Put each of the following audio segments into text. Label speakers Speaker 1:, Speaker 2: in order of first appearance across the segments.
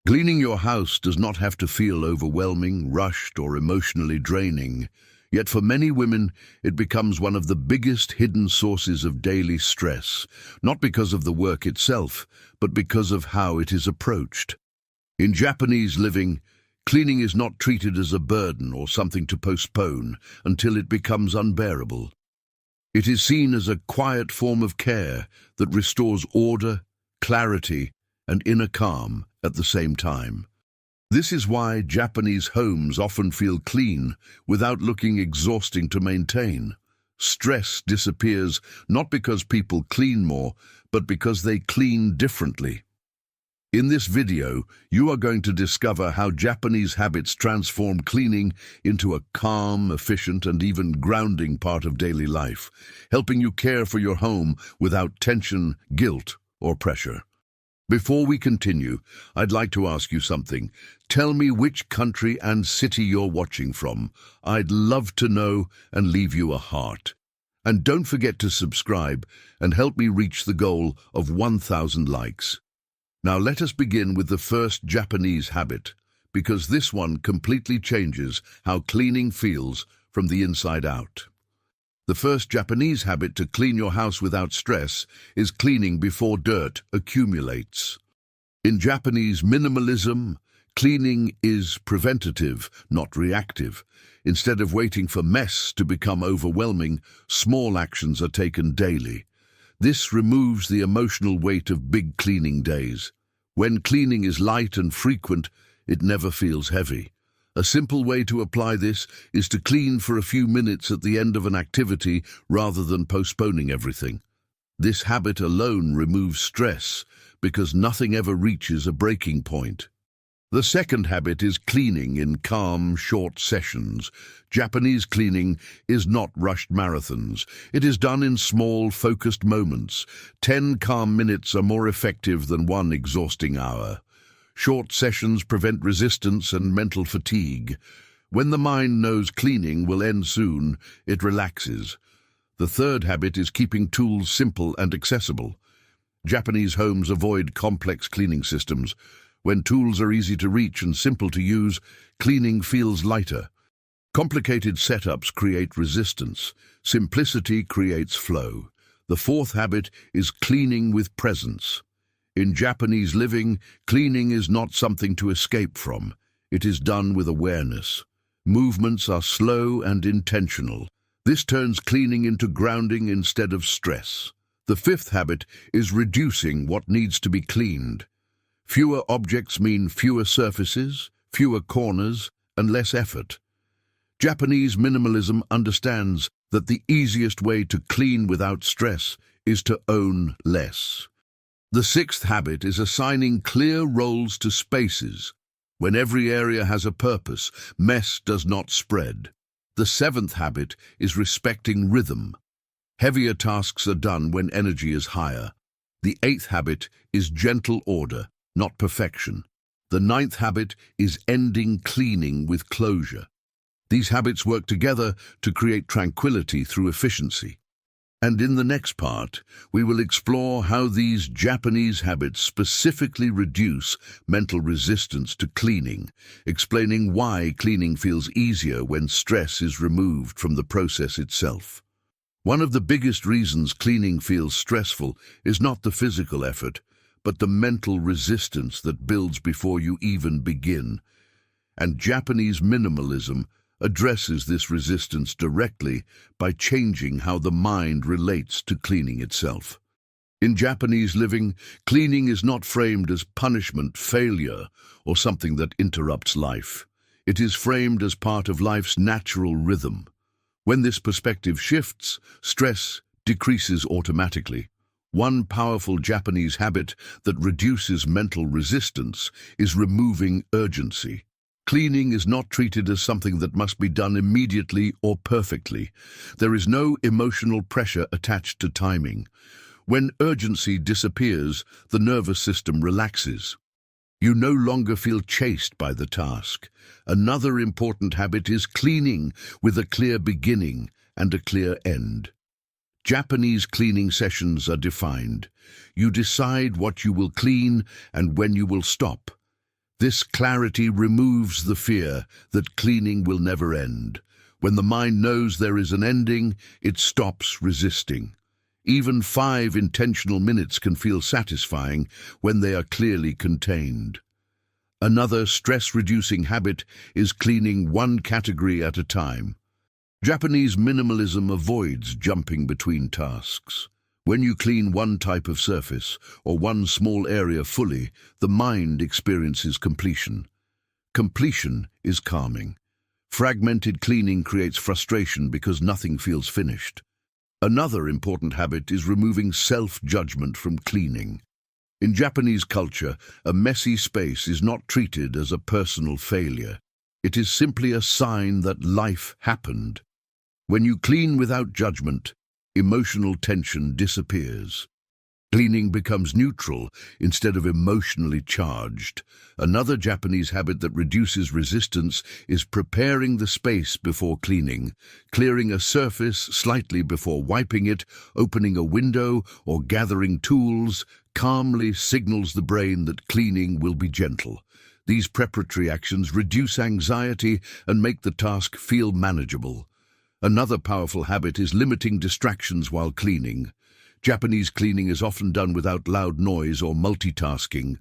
Speaker 1: Cleaning your house does not have to feel overwhelming, rushed, or emotionally draining. Yet for many women, it becomes one of the biggest hidden sources of daily stress, not because of the work itself, but because of how it is approached. In Japanese living, cleaning is not treated as a burden or something to postpone until it becomes unbearable. It is seen as a quiet form of care that restores order, clarity, and inner calm at the same time. This is why Japanese homes often feel clean without looking exhausting to maintain. Stress disappears not because people clean more, but because they clean differently. In this video, you are going to discover how Japanese habits transform cleaning into a calm, efficient, and even grounding part of daily life, helping you care for your home without tension, guilt, or pressure. Before we continue, I'd like to ask you something. Tell me which country and city you're watching from. I'd love to know and leave you a heart. And don't forget to subscribe and help me reach the goal of 1,000 likes. Now let us begin with the first Japanese habit, because this one completely changes how cleaning feels from the inside out. The first Japanese habit to clean your house without stress is cleaning before dirt accumulates. In Japanese minimalism, cleaning is preventative, not reactive. Instead of waiting for mess to become overwhelming, small actions are taken daily. This removes the emotional weight of big cleaning days. When cleaning is light and frequent, it never feels heavy. A simple way to apply this is to clean for a few minutes at the end of an activity rather than postponing everything. This habit alone removes stress because nothing ever reaches a breaking point. The second habit is cleaning in calm, short sessions. Japanese cleaning is not rushed marathons. It is done in small, focused moments. 10 calm minutes are more effective than one exhausting hour. Short sessions prevent resistance and mental fatigue. When the mind knows cleaning will end soon, it relaxes. The third habit is keeping tools simple and accessible. Japanese homes avoid complex cleaning systems. When tools are easy to reach and simple to use, cleaning feels lighter. Complicated setups create resistance. Simplicity creates flow. The fourth habit is cleaning with presence. In Japanese living, cleaning is not something to escape from. It is done with awareness. Movements are slow and intentional. This turns cleaning into grounding instead of stress. The fifth habit is reducing what needs to be cleaned. Fewer objects mean fewer surfaces, fewer corners, and less effort. Japanese minimalism understands that the easiest way to clean without stress is to own less. The sixth habit is assigning clear roles to spaces. When every area has a purpose, mess does not spread. The seventh habit is respecting rhythm. Heavier tasks are done when energy is higher. The eighth habit is gentle order, not perfection. The ninth habit is ending cleaning with closure. These habits work together to create tranquility through efficiency. And in the next part, we will explore how these Japanese habits specifically reduce mental resistance to cleaning, explaining why cleaning feels easier when stress is removed from the process itself. One of the biggest reasons cleaning feels stressful is not the physical effort, but the mental resistance that builds before you even begin. And Japanese minimalism addresses this resistance directly by changing how the mind relates to cleaning itself. In Japanese living, cleaning is not framed as punishment, failure, or something that interrupts life. It is framed as part of life's natural rhythm. When this perspective shifts, stress decreases automatically. One powerful Japanese habit that reduces mental resistance is removing urgency. Cleaning is not treated as something that must be done immediately or perfectly. There is no emotional pressure attached to timing. When urgency disappears, the nervous system relaxes. You no longer feel chased by the task. Another important habit is cleaning with a clear beginning and a clear end. Japanese cleaning sessions are defined. You decide what you will clean and when you will stop. This clarity removes the fear that cleaning will never end. When the mind knows there is an ending, it stops resisting. Even 5 intentional minutes can feel satisfying when they are clearly contained. Another stress-reducing habit is cleaning one category at a time. Japanese minimalism avoids jumping between tasks. When you clean one type of surface or one small area fully, the mind experiences completion. Completion is calming. Fragmented cleaning creates frustration because nothing feels finished. Another important habit is removing self-judgment from cleaning. In Japanese culture, a messy space is not treated as a personal failure. It is simply a sign that life happened. When you clean without judgment, emotional tension disappears. Cleaning becomes neutral instead of emotionally charged. Another Japanese habit that reduces resistance is preparing the space before cleaning. Clearing a surface slightly before wiping it, opening a window, or gathering tools calmly signals the brain that cleaning will be gentle. These preparatory actions reduce anxiety and make the task feel manageable. Another powerful habit is limiting distractions while cleaning. Japanese cleaning is often done without loud noise or multitasking.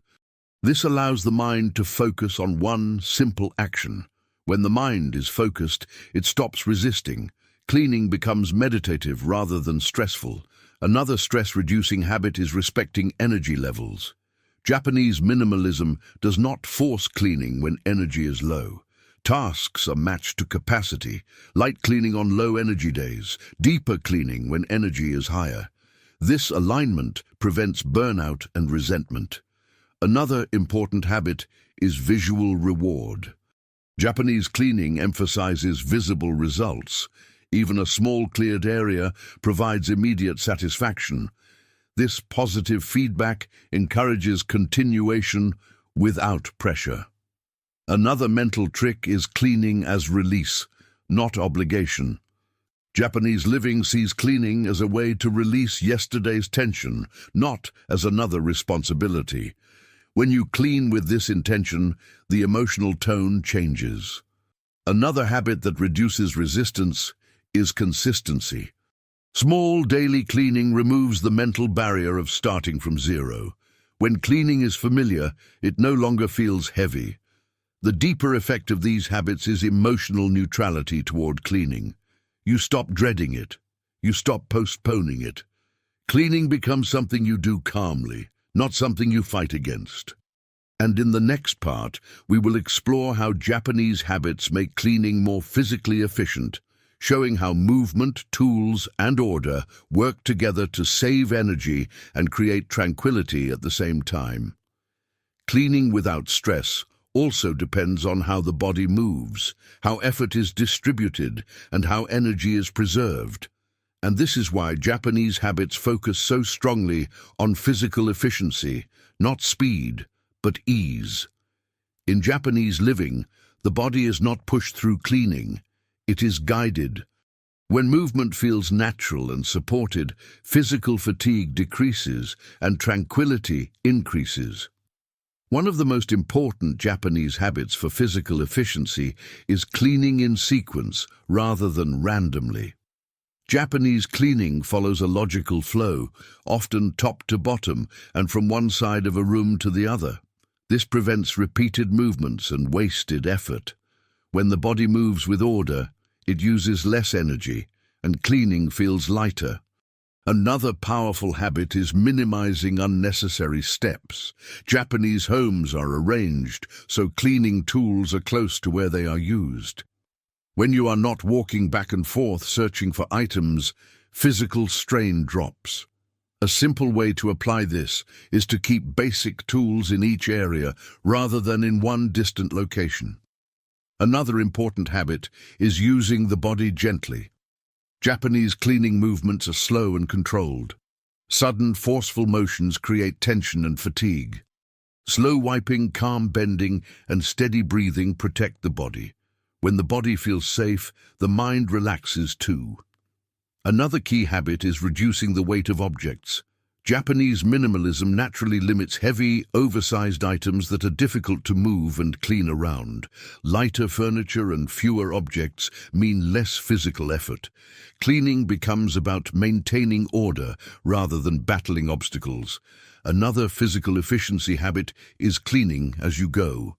Speaker 1: This allows the mind to focus on one simple action. When the mind is focused, it stops resisting. Cleaning becomes meditative rather than stressful. Another stress-reducing habit is respecting energy levels. Japanese minimalism does not force cleaning when energy is low. Tasks are matched to capacity, light cleaning on low energy days, deeper cleaning when energy is higher. This alignment prevents burnout and resentment. Another important habit is visual reward. Japanese cleaning emphasizes visible results. Even a small cleared area provides immediate satisfaction. This positive feedback encourages continuation without pressure. Another mental trick is cleaning as release, not obligation. Japanese living sees cleaning as a way to release yesterday's tension, not as another responsibility. When you clean with this intention, the emotional tone changes. Another habit that reduces resistance is consistency. Small daily cleaning removes the mental barrier of starting from zero. When cleaning is familiar, it no longer feels heavy. The deeper effect of these habits is emotional neutrality toward cleaning. You stop dreading it. You stop postponing it. Cleaning becomes something you do calmly, not something you fight against. And in the next part, we will explore how Japanese habits make cleaning more physically efficient, showing how movement, tools, and order work together to save energy and create tranquility at the same time. Cleaning without stress also depends on how the body moves, how effort is distributed, and how energy is preserved. And this is why Japanese habits focus so strongly on physical efficiency, not speed, but ease. In Japanese living, the body is not pushed through cleaning, it is guided. When movement feels natural and supported, physical fatigue decreases and tranquility increases. One of the most important Japanese habits for physical efficiency is cleaning in sequence rather than randomly. Japanese cleaning follows a logical flow, often top to bottom and from one side of a room to the other. This prevents repeated movements and wasted effort. When the body moves with order, it uses less energy and cleaning feels lighter. Another powerful habit is minimizing unnecessary steps. Japanese homes are arranged so cleaning tools are close to where they are used. When you are not walking back and forth searching for items, physical strain drops. A simple way to apply this is to keep basic tools in each area rather than in one distant location. Another important habit is using the body gently. Japanese cleaning movements are slow and controlled. Sudden, forceful motions create tension and fatigue. Slow wiping, calm bending, and steady breathing protect the body. When the body feels safe, the mind relaxes too. Another key habit is reducing the weight of objects. Japanese minimalism naturally limits heavy, oversized items that are difficult to move and clean around. Lighter furniture and fewer objects mean less physical effort. Cleaning becomes about maintaining order rather than battling obstacles. Another physical efficiency habit is cleaning as you go.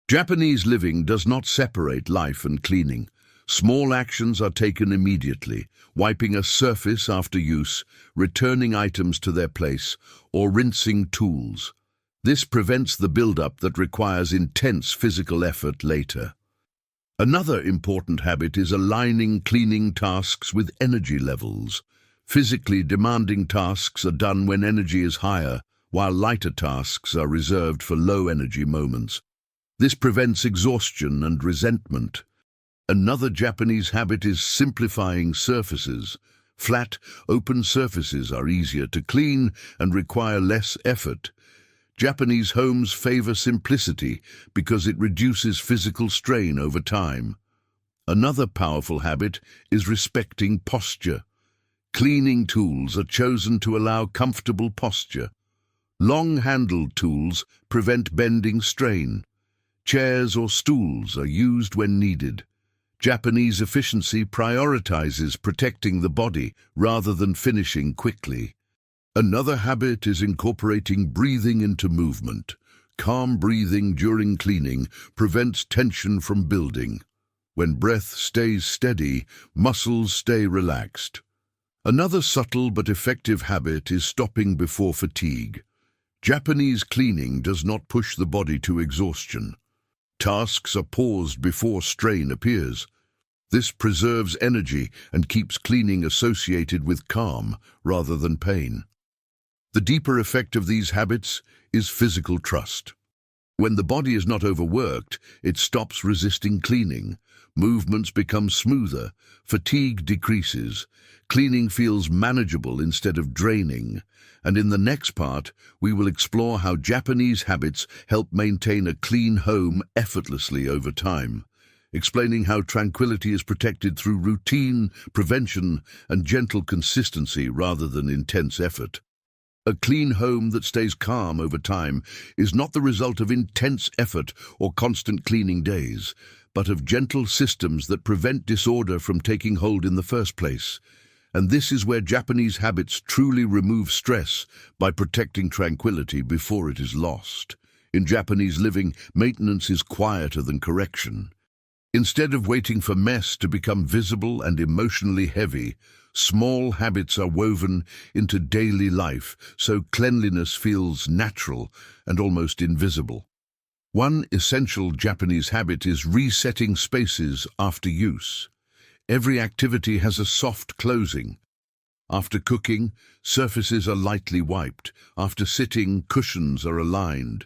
Speaker 1: Japanese living does not separate life and cleaning. Small actions are taken immediately, wiping a surface after use, returning items to their place, or rinsing tools. This prevents the build-up that requires intense physical effort later. Another important habit is aligning cleaning tasks with energy levels. Physically demanding tasks are done when energy is higher, while lighter tasks are reserved for low-energy moments. This prevents exhaustion and resentment. Another Japanese habit is simplifying surfaces. Flat, open surfaces are easier to clean and require less effort. Japanese homes favor simplicity because it reduces physical strain over time. Another powerful habit is respecting posture. Cleaning tools are chosen to allow comfortable posture. Long-handled tools prevent bending strain. Chairs or stools are used when needed. Japanese efficiency prioritizes protecting the body rather than finishing quickly. Another habit is incorporating breathing into movement. Calm breathing during cleaning prevents tension from building. When breath stays steady, muscles stay relaxed. Another subtle but effective habit is stopping before fatigue. Japanese cleaning does not push the body to exhaustion. Tasks are paused before strain appears. This preserves energy and keeps cleaning associated with calm rather than pain. The deeper effect of these habits is physical trust. When the body is not overworked, it stops resisting cleaning. Movements become smoother, fatigue decreases, cleaning feels manageable instead of draining. And in the next part, we will explore how Japanese habits help maintain a clean home effortlessly over time, explaining how tranquility is protected through routine, prevention, and gentle consistency rather than intense effort. A clean home that stays calm over time is not the result of intense effort or constant cleaning days, but of gentle systems that prevent disorder from taking hold in the first place. And this is where Japanese habits truly remove stress by protecting tranquility before it is lost. In Japanese living, maintenance is quieter than correction. Instead of waiting for mess to become visible and emotionally heavy, small habits are woven into daily life, so cleanliness feels natural and almost invisible. One essential Japanese habit is resetting spaces after use. Every activity has a soft closing. After cooking, surfaces are lightly wiped. After sitting, cushions are aligned.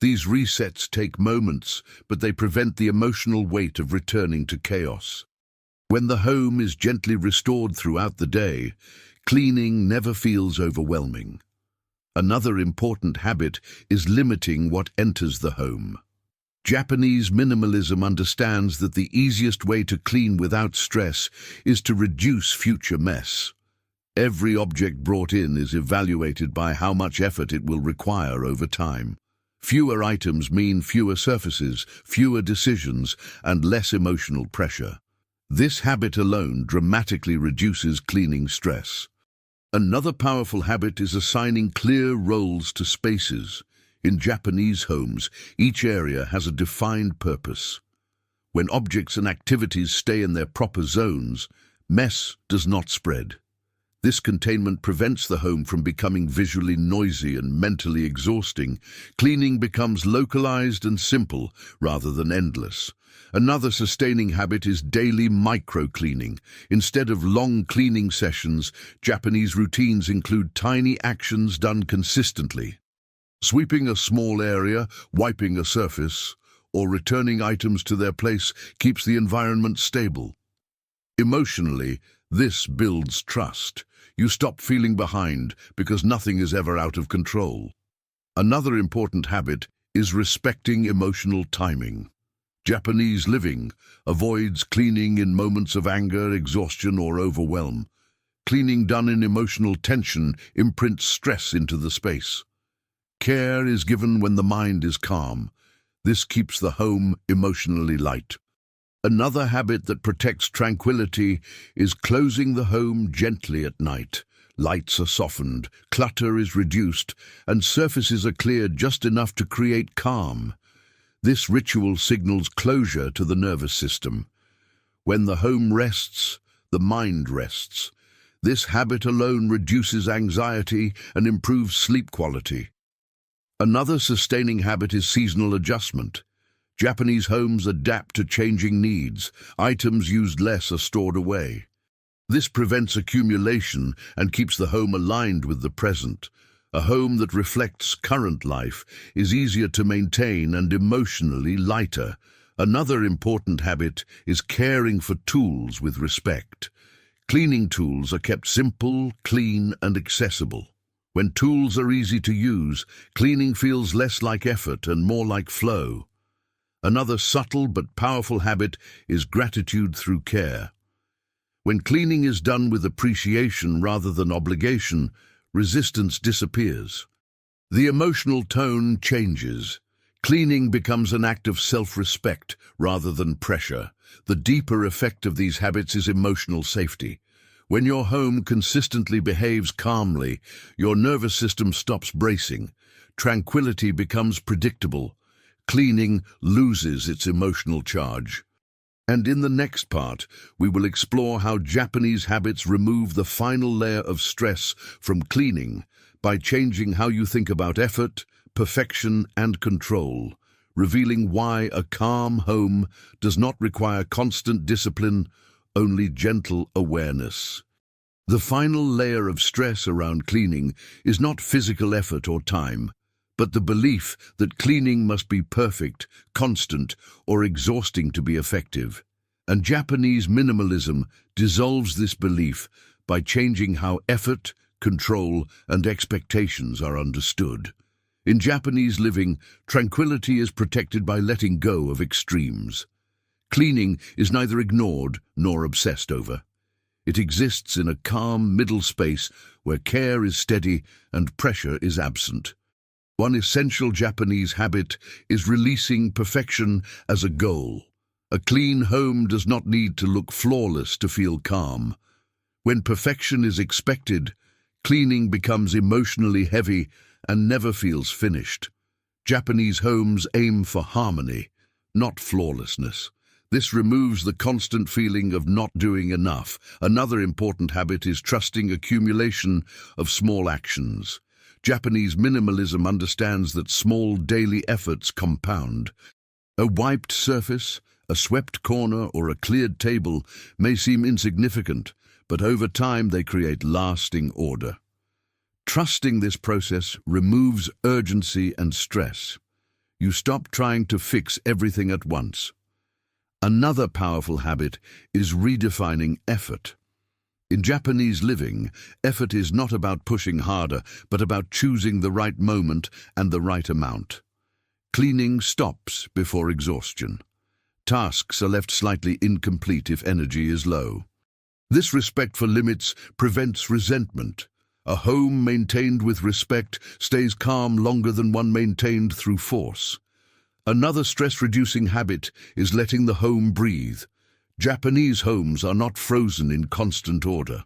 Speaker 1: These resets take moments, but they prevent the emotional weight of returning to chaos. When the home is gently restored throughout the day, cleaning never feels overwhelming. Another important habit is limiting what enters the home. Japanese minimalism understands that the easiest way to clean without stress is to reduce future mess. Every object brought in is evaluated by how much effort it will require over time. Fewer items mean fewer surfaces, fewer decisions, and less emotional pressure. This habit alone dramatically reduces cleaning stress. Another powerful habit is assigning clear roles to spaces. In Japanese homes, each area has a defined purpose. When objects and activities stay in their proper zones, mess does not spread. This containment prevents the home from becoming visually noisy and mentally exhausting. Cleaning becomes localized and simple rather than endless. Another sustaining habit is daily micro-cleaning. Instead of long cleaning sessions, Japanese routines include tiny actions done consistently. Sweeping a small area, wiping a surface, or returning items to their place keeps the environment stable. Emotionally, this builds trust. You stop feeling behind because nothing is ever out of control. Another important habit is respecting emotional timing. Japanese living avoids cleaning in moments of anger, exhaustion, or overwhelm. Cleaning done in emotional tension imprints stress into the space. Care is given when the mind is calm. This keeps the home emotionally light. Another habit that protects tranquility is closing the home gently at night. Lights are softened, clutter is reduced, and surfaces are cleared just enough to create calm. This ritual signals closure to the nervous system. When the home rests, the mind rests. This habit alone reduces anxiety and improves sleep quality. Another sustaining habit is seasonal adjustment. Japanese homes adapt to changing needs. Items used less are stored away. This prevents accumulation and keeps the home aligned with the present. A home that reflects current life is easier to maintain and emotionally lighter. Another important habit is caring for tools with respect. Cleaning tools are kept simple, clean, and accessible. When tools are easy to use, cleaning feels less like effort and more like flow. Another subtle but powerful habit is gratitude through care. When cleaning is done with appreciation rather than obligation, resistance disappears. The emotional tone changes. Cleaning becomes an act of self-respect rather than pressure. The deeper effect of these habits is emotional safety. When your home consistently behaves calmly, your nervous system stops bracing. Tranquility becomes predictable. Cleaning loses its emotional charge. And in the next part, we will explore how Japanese habits remove the final layer of stress from cleaning by changing how you think about effort, perfection, and control, revealing why a calm home does not require constant discipline, only gentle awareness. The final layer of stress around cleaning is not physical effort or time, but the belief that cleaning must be perfect, constant, or exhausting to be effective. And Japanese minimalism dissolves this belief by changing how effort, control, and expectations are understood. In Japanese living, tranquility is protected by letting go of extremes. Cleaning is neither ignored nor obsessed over. It exists in a calm middle space where care is steady and pressure is absent. One essential Japanese habit is releasing perfection as a goal. A clean home does not need to look flawless to feel calm. When perfection is expected, cleaning becomes emotionally heavy and never feels finished. Japanese homes aim for harmony, not flawlessness. This removes the constant feeling of not doing enough. Another important habit is trusting accumulation of small actions. Japanese minimalism understands that small daily efforts compound. A wiped surface, a swept corner, or a cleared table may seem insignificant, but over time they create lasting order. Trusting this process removes urgency and stress. You stop trying to fix everything at once. Another powerful habit is redefining effort. In Japanese living, effort is not about pushing harder, but about choosing the right moment and the right amount. Cleaning stops before exhaustion. Tasks are left slightly incomplete if energy is low. This respect for limits prevents resentment. A home maintained with respect stays calm longer than one maintained through force. Another stress-reducing habit is letting the home breathe. Japanese homes are not frozen in constant order.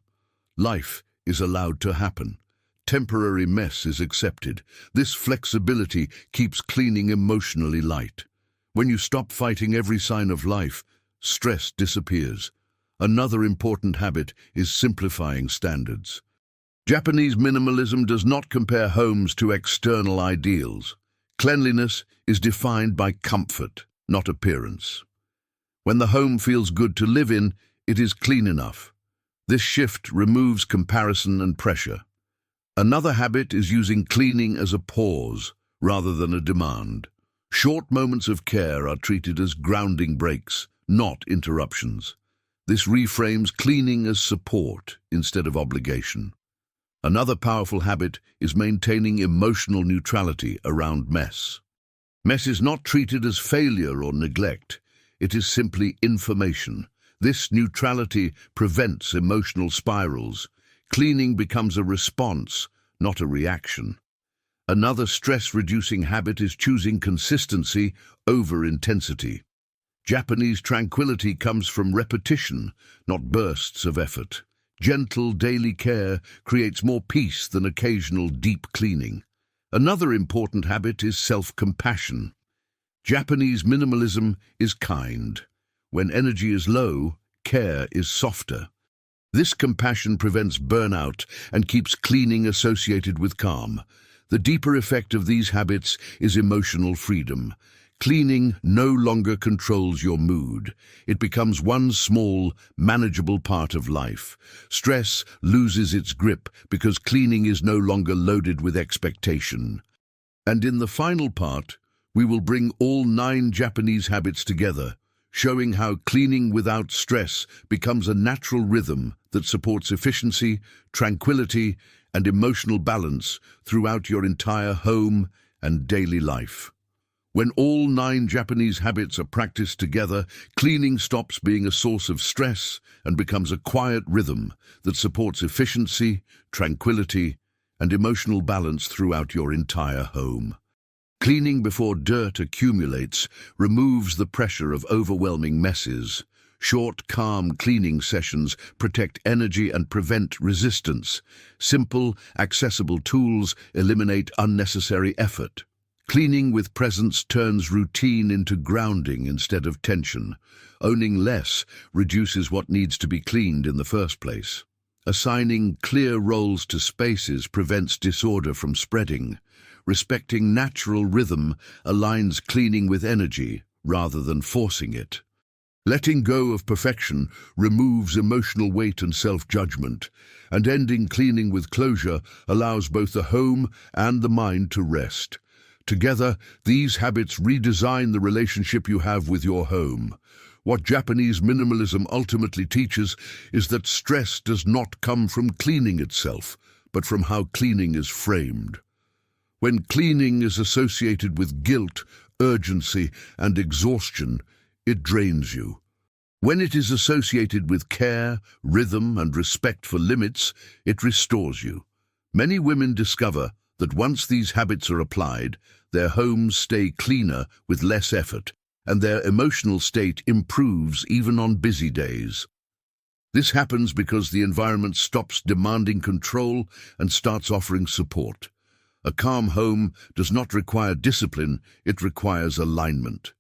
Speaker 1: Life is allowed to happen. Temporary mess is accepted. This flexibility keeps cleaning emotionally light. When you stop fighting every sign of life, stress disappears. Another important habit is simplifying standards. Japanese minimalism does not compare homes to external ideals. Cleanliness is defined by comfort, not appearance. When the home feels good to live in, it is clean enough. This shift removes comparison and pressure. Another habit is using cleaning as a pause rather than a demand. Short moments of care are treated as grounding breaks, not interruptions. This reframes cleaning as support instead of obligation. Another powerful habit is maintaining emotional neutrality around mess. Mess is not treated as failure or neglect. It is simply information. This neutrality prevents emotional spirals. Cleaning becomes a response, not a reaction. Another stress-reducing habit is choosing consistency over intensity. Japanese tranquility comes from repetition, not bursts of effort. Gentle daily care creates more peace than occasional deep cleaning. Another important habit is self-compassion. Japanese minimalism is kind. When energy is low, care is softer. This compassion prevents burnout and keeps cleaning associated with calm. The deeper effect of these habits is emotional freedom. Cleaning no longer controls your mood. It becomes one small, manageable part of life. Stress loses its grip because cleaning is no longer loaded with expectation. And in the final part, we will bring all 9 Japanese habits together, showing how cleaning without stress becomes a natural rhythm that supports efficiency, tranquility, and emotional balance throughout your entire home and daily life. When all 9 Japanese habits are practiced together, cleaning stops being a source of stress and becomes a quiet rhythm that supports efficiency, tranquility, and emotional balance throughout your entire home. Cleaning before dirt accumulates removes the pressure of overwhelming messes. Short, calm cleaning sessions protect energy and prevent resistance. Simple, accessible tools eliminate unnecessary effort. Cleaning with presence turns routine into grounding instead of tension. Owning less reduces what needs to be cleaned in the first place. Assigning clear roles to spaces prevents disorder from spreading. Respecting natural rhythm aligns cleaning with energy rather than forcing it. Letting go of perfection removes emotional weight and self-judgment, and ending cleaning with closure allows both the home and the mind to rest. Together, these habits redesign the relationship you have with your home. What Japanese minimalism ultimately teaches is that stress does not come from cleaning itself, but from how cleaning is framed. When cleaning is associated with guilt, urgency, and exhaustion, it drains you. When it is associated with care, rhythm, and respect for limits, it restores you. Many women discover that once these habits are applied, their homes stay cleaner with less effort, and their emotional state improves even on busy days. This happens because the environment stops demanding control and starts offering support. A calm home does not require discipline, it requires alignment.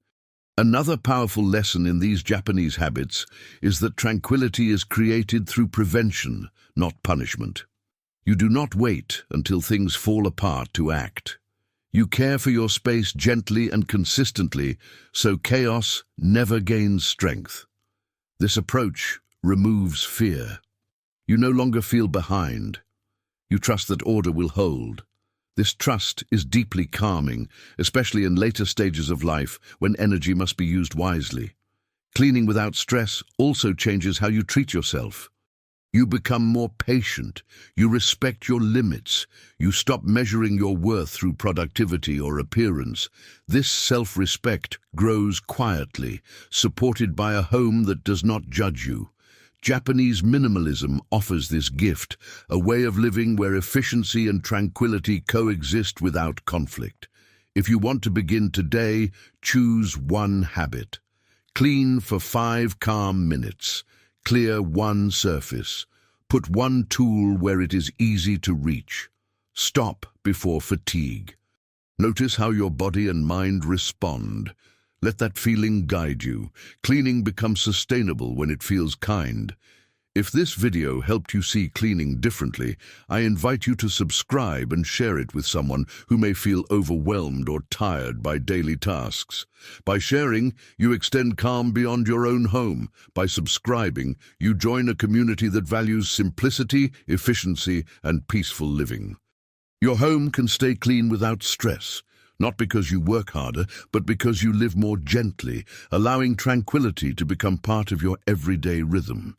Speaker 1: Another powerful lesson in these Japanese habits is that tranquility is created through prevention, not punishment. You do not wait until things fall apart to act. You care for your space gently and consistently, so chaos never gains strength. This approach removes fear. You no longer feel behind. You trust that order will hold. This trust is deeply calming, especially in later stages of life when energy must be used wisely. Cleaning without stress also changes how you treat yourself. You become more patient, you respect your limits, you stop measuring your worth through productivity or appearance. This self-respect grows quietly, supported by a home that does not judge you. Japanese minimalism offers this gift, a way of living where efficiency and tranquility coexist without conflict. If you want to begin today, choose one habit. Clean for 5 calm minutes. Clear one surface. Put one tool where it is easy to reach. Stop before fatigue. Notice how your body and mind respond. Let that feeling guide you. Cleaning becomes sustainable when it feels kind. If this video helped you see cleaning differently, I invite you to subscribe and share it with someone who may feel overwhelmed or tired by daily tasks. By sharing, you extend calm beyond your own home. By subscribing, you join a community that values simplicity, efficiency, and peaceful living. Your home can stay clean without stress, not because you work harder, but because you live more gently, allowing tranquility to become part of your everyday rhythm.